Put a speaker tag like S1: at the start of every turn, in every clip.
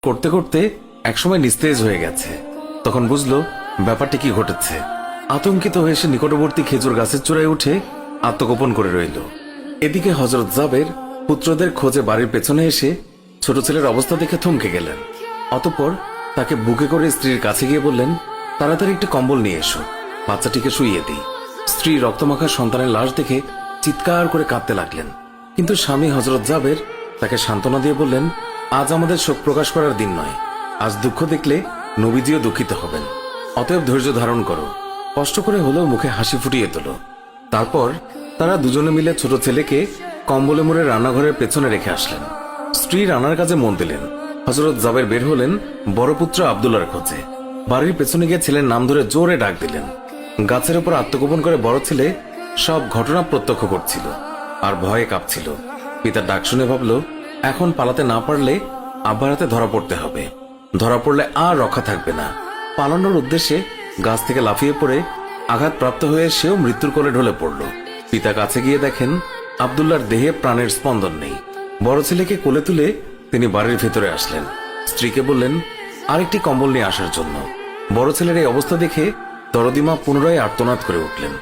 S1: করতে করতে একসময় নিস্তেজ হয়ে গেছে। তখন বুঝলো ব্যাপারটি কি ঘটেছে। আতঙ্কিত হয়ে সে নিকটবর্তী খেজুর গাছের চূড়ায় উঠে আত্মগোপন করে রইল। এদিকে হযরত জাবের পুত্রদের খোঁজে বাড়ির পেছনে এসে ছোট ছেলের অবস্থা দেখে থমকে গেলেন। অতঃপর তাকে বুকে করে স্ত্রীর কাছে গিয়ে বললেন, তাড়াতাড়ি একটি কম্বল নিয়ে এসো, বাচ্চাটিকে শুইয়ে দিই। স্ত্রী রক্তমাখা সন্তানের লাশ দেখে চিৎকার করে কাঁদতে লাগলেন। কিন্তু স্বামী হযরত জাবের তাকে সান্ত্বনা দিয়ে বললেন, আজ আমাদের শোক প্রকাশ করার দিন নয়, আজ দুঃখ দেখলে নবীজিও দুঃখিত হবেন। অতএব ধৈর্য ধারণ করো, কষ্ট করে হলেও মুখে হাসি ফুটিয়ে তোলো। তারপর তারা দুজনে মিলে ছোট ছেলেকে কম্বলে মুড়ে রান্নাঘরের পেছনে রেখে আসলেন। স্ত্রী রান্নার কাজে মন দিলেন। হযরত জাবের বের হলেন বড় পুত্র আব্দুল্লাহর খোঁজে। বাড়ির পেছনে গিয়ে ছেলের নাম ধরে জোরে ডাক দিলেন। গাছের উপর আত্মগোপন করে বড় ছেলে সব ঘটনা প্রত্যক্ষ করছিল আর ভয়ে কাঁপছিল। পিতার ডাক শুনে ভাবল, এখন পালাতে না পারলে আব্বার হাতে ধরা পড়তে হবে। ধরা পড়লে আর রক্ষা থাকবে না। পালানোর উদ্দেশ্যে গাছ থেকে লাফিয়ে পড়ে আঘাতপ্রাপ্ত হয়ে সেও মৃত্যুর কোলে ঢলে পড়ল। পিতা কাছে গিয়ে দেখেন আব্দুল্লাহর দেহে প্রাণের স্পন্দন নেই। বড় ছেলেকে কোলে তুলে তিনি বাড়ির ভেতরে আসলেন। স্ত্রীকে বললেন আরেকটি কম্বল নিয়ে আসার জন্য। বড় ছেলের এই অবস্থা দেখে দরদিমা পুনরায় আর্তনাদ করে উঠলেন।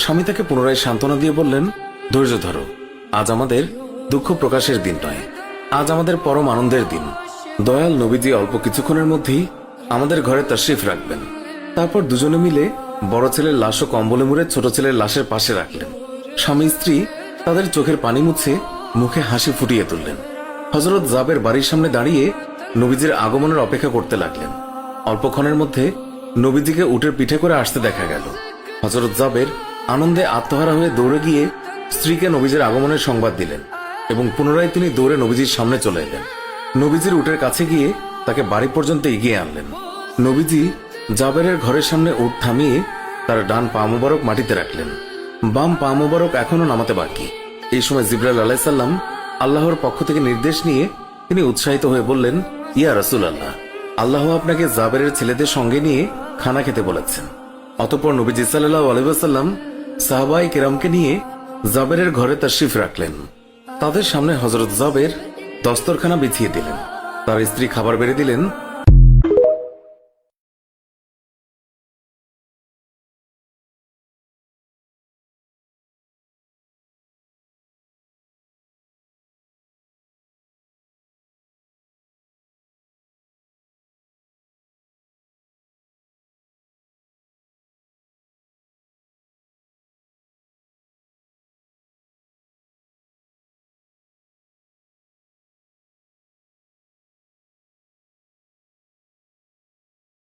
S1: স্বামী তাকে পুনরায় সান্ত্বনা দিয়ে বললেন, ধৈর্য ধরো, আজ আমাদের দুঃখ প্রকাশের দিন নয়, আজ আমাদের পরম আনন্দের দিন। দয়াল নবীজি অল্প কিছুক্ষণের মধ্যেই আমাদের ঘরে তাশরিফ রাখবেন। তারপর দুজনে মিলে বড় ছেলের লাশ ও কম্বলে মুড়ে ছোট ছেলের লাশের পাশে রাখলেন। স্বামী স্ত্রী তাদের চোখের পানি মুছে মুখে হাসি ফুটিয়ে তুললেন। হযরত জাবের বাড়ির সামনে দাঁড়িয়ে নবীজির আগমনের অপেক্ষা করতে লাগলেন। অল্পক্ষণের মধ্যে নবীজিকে উটের পিঠে করে আসতে দেখা গেল। হযরত জাবের আনন্দে আত্মহারা হয়ে দৌড়ে গিয়ে স্ত্রীকে নবীজির আগমনের সংবাদ দিলেন এবং পুনরায় তিনি দৌড়ে নবীজির সামনে চলে এলেন। নবীজির উটের কাছে গিয়ে তাকে বাড়ি পর্যন্ত এগিয়ে আনলেন। নবীজি জাবেরের ঘরের সামনে উট থামিয়ে তার ডান পা মুবারক মাটিতে রাখলেন, বাম পা মুবারক এখনো নামাতে বাকি। এই সময় জিবরাইল আলাইহিস সালাম আল্লাহর পক্ষ থেকে নির্দেশ নিয়ে তিনি উৎসাহিত হয়ে বললেন, ইয়া রাসূলুল্লাহ, আল্লাহ আপনাকে জাবেরের ছেলেদের সঙ্গে নিয়ে খানা খেতে বলেছেন। অতঃপর নবীজি সাল্লাল্লাহু আলাইহি ওয়াসাল্লাম সাহাবায়ে কেরামকে নিয়ে জাবেরের ঘরে তাশরিফ রাখলেন। তাদের সামনে হযরত জাবের দস্তরখানা বিছিয়ে দিলেন। তার স্ত্রী খাবার বেড়ে দিলেন